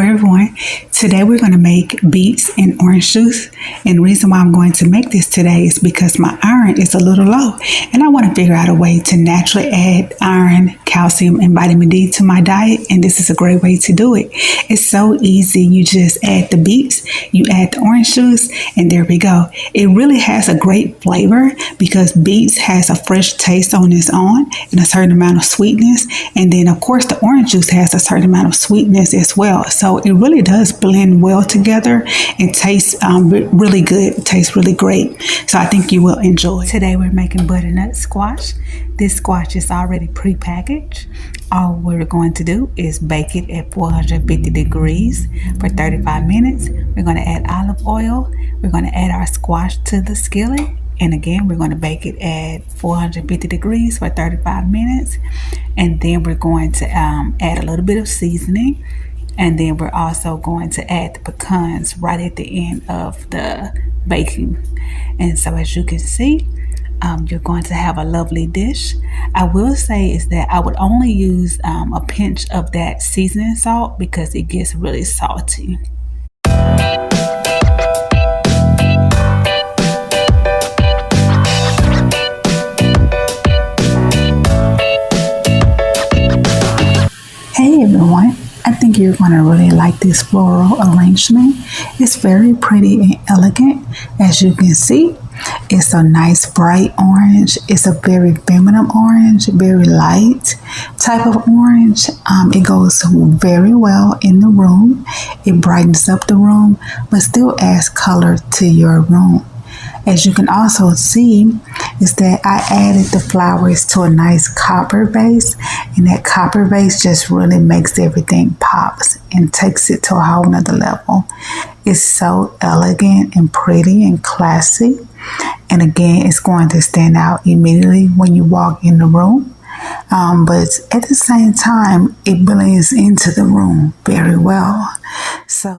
everyone. Today we're going to make beets and orange juice. And the reason why I'm going to make this today is because my iron is a little low. And I want to figure out a way to naturally add iron, calcium, and vitamin D to my diet. And this is a great way to do it. It's so easy. You just add the beets, you add the orange juice, and there we go. It really has a great flavor because beets has a fresh taste on its own and a certain amount of sweetness. And then of course the orange juice has a certain amount of sweetness as well. So it really does blend well together and tastes really good. It tastes really great. So I think you will enjoy. Today we're making butternut squash. This squash is already pre-packaged. All we're going to do is bake it at 450 degrees for 35 minutes. We're going to add olive oil. We're going to add our squash to the skillet. And again, we're going to bake it at 450 degrees for 35 minutes. And then we're going to add a little bit of seasoning. And then we're also going to add the pecans right at the end of the baking. And so as you can see, you're going to have a lovely dish. I will say is that I would only use a pinch of that seasoning salt because it gets really salty. Hey everyone, I think you're going to really like this floral arrangement. It's very pretty and elegant. As you can see, it's a nice bright orange. It's a very feminine orange, very light type of orange. It goes very well in the room. It brightens up the room, but still adds color to your room. As you can also see, is that I added the flowers to a nice copper base, and that copper base just really makes everything pops and takes it to a whole nother level. It's so elegant and pretty and classy. And again, it's going to stand out immediately when you walk in the room. But at the same time, it blends into the room very well. So